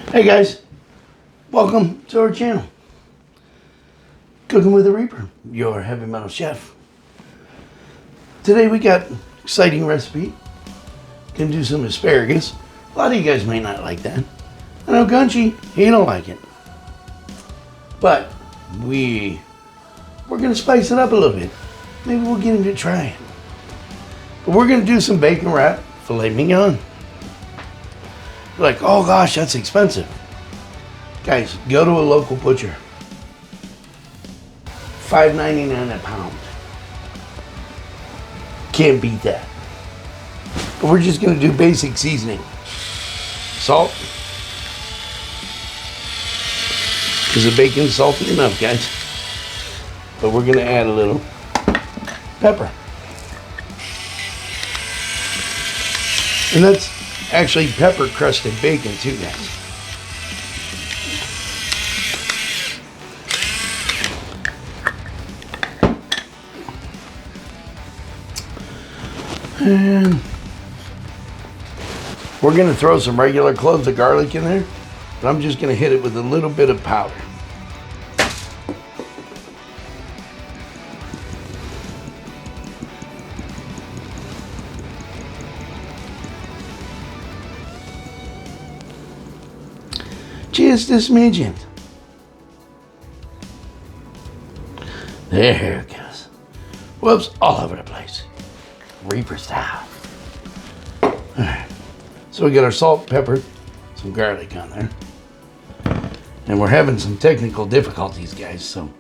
Hey guys, welcome to our channel. Cooking with the Reaper, your heavy metal chef. Today we got an exciting recipe. Gonna do some asparagus. A lot of you guys may not like that. I know Gunchy, he don't like it. But we're gonna spice it up a little bit. Maybe we'll get him to try it. But we're gonna do some bacon wrap filet mignon. You're like, oh gosh, that's expensive. Guys, go to a local butcher. $5.99 a pound. Can't beat that. But we're just gonna do basic seasoning. Salt. Because the bacon's salty enough, guys. But we're gonna add a little pepper. And that's actually pepper crusted bacon too, guys. And we're gonna throw some regular cloves of garlic in there, but I'm just gonna hit it with a little bit of powder. Just a smidgen. There it goes. Whoops, all over the place. Reaper style. Alright. So we got our salt, pepper, some garlic on there. And we're having some technical difficulties, guys, so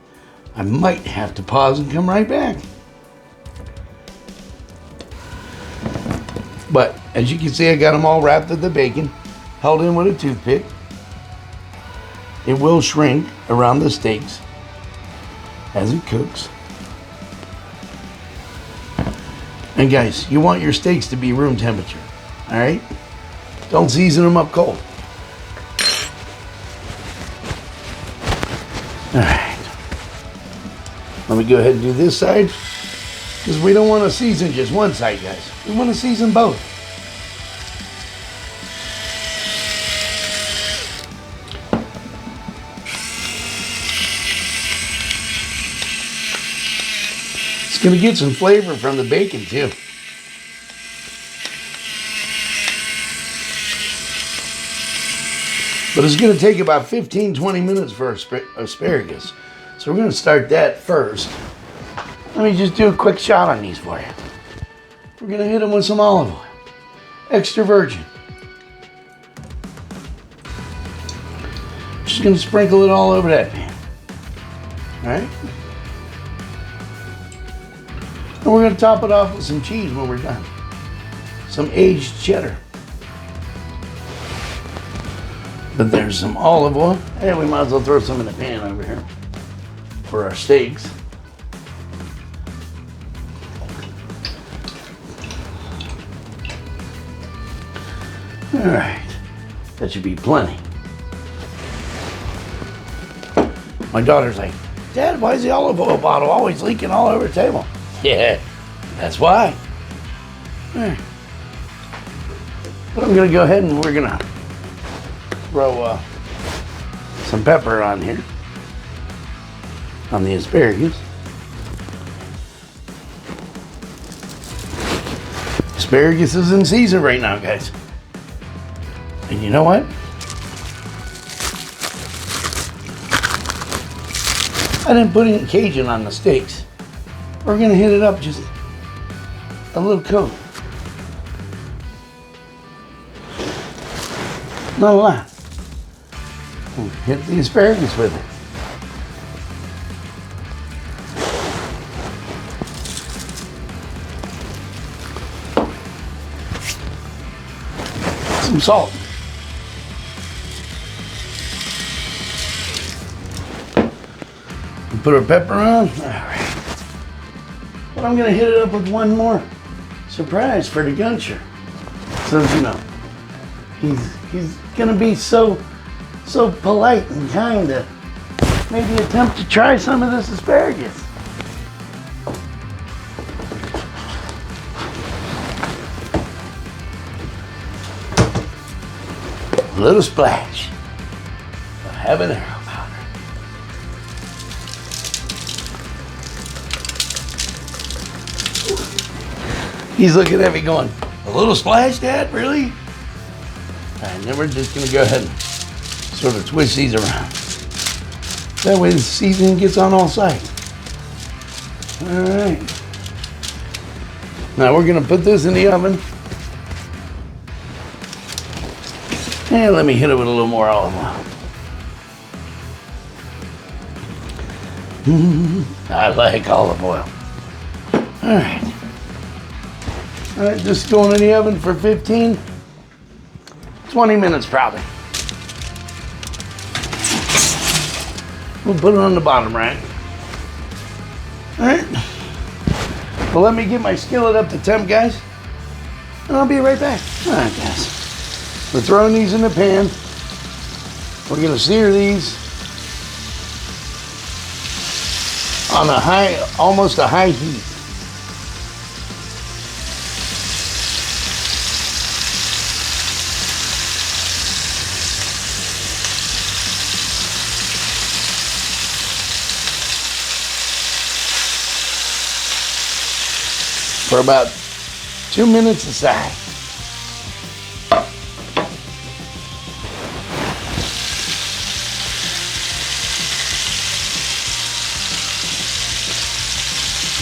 I might have to pause and come right back. But as you can see, I got them all wrapped in the bacon, held in with a toothpick. It will shrink around the steaks as it cooks. And guys, you want your steaks to be room temperature, all right? Don't season them up cold. All right. Let me go ahead and do this side, because we don't want to season just one side, guys. We want to season both. It's going to get some flavor from the bacon too. But it's going to take about 15-20 minutes for asparagus. So we're going to start that first. Let me just do a quick shot on these for you. We're going to hit them with some olive oil. Extra virgin. Just going to sprinkle it all over that pan. All right? And we're going to top it off with some cheese when we're done. Some aged cheddar. But there's some olive oil. And we might as well throw some in the pan over here for our steaks. All right, that should be plenty. My daughter's like, Dad, why is the olive oil bottle always leaking all over the table? Yeah, that's why. Right. But I'm gonna go ahead and we're gonna throw some pepper on here, on the asparagus. Asparagus is in season right now, guys. And you know what? I didn't put any Cajun on the steaks. We're gonna hit it up just a little coat. Not a lot. We'll hit the asparagus with it. Some salt. We'll put our pepper on. All right. But I'm gonna hit it up with one more surprise for the Guncher. So you know, he's gonna be so polite and kind to maybe attempt to try some of this asparagus. A little splash. habanero powder. He's looking at me going, a little splash, Dad? Really? All right, then we're just gonna go ahead and sort of twist these around. That way the seasoning gets on all sides. All right. Now we're gonna put this in the oven. And let me hit it with a little more olive oil. I like olive oil. All right. All right, just going in the oven for 15, 20 minutes probably. We'll put it on the bottom rack. All right. Well, let me get my skillet up to temp, guys, and I'll be right back. All right, guys. We're throwing these in the pan. We're gonna sear these on a high, almost a high heat. For about 2 minutes aside.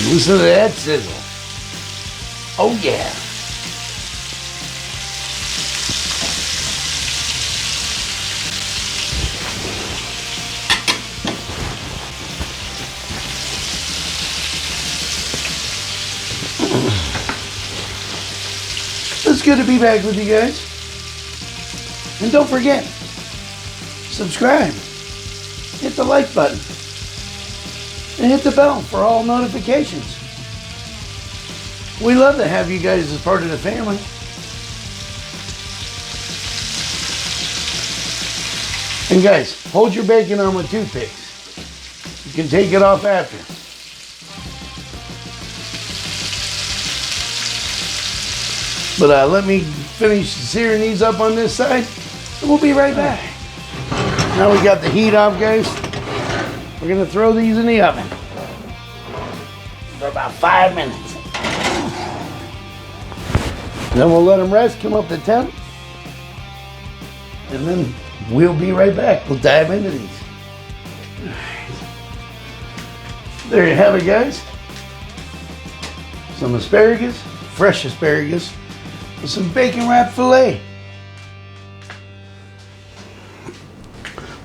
Listen to that sizzle. Oh yeah. It's good to be back with you guys. And don't forget, subscribe, hit the like button, and hit the bell for all notifications. We love to have you guys as part of the family. And guys, hold your bacon on with toothpicks. You can take it off after. But let me finish searing these up on this side, and we'll be right back. Now we got the heat off, guys. We're gonna throw these in the oven for about 5 minutes. Then we'll let them rest, come up to temp, and then we'll be right back. We'll dive into these. There you have it, guys. Some asparagus, fresh asparagus, with some bacon wrapped filet.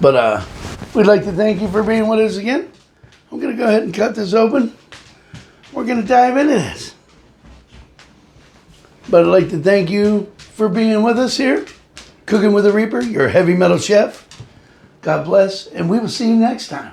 But we'd like to thank you for being with us again. I'm gonna go ahead and cut this open. We're gonna dive into this. But I'd like to thank you for being with us here. Cooking with the Reaper, your heavy metal chef. God bless, and we will see you next time.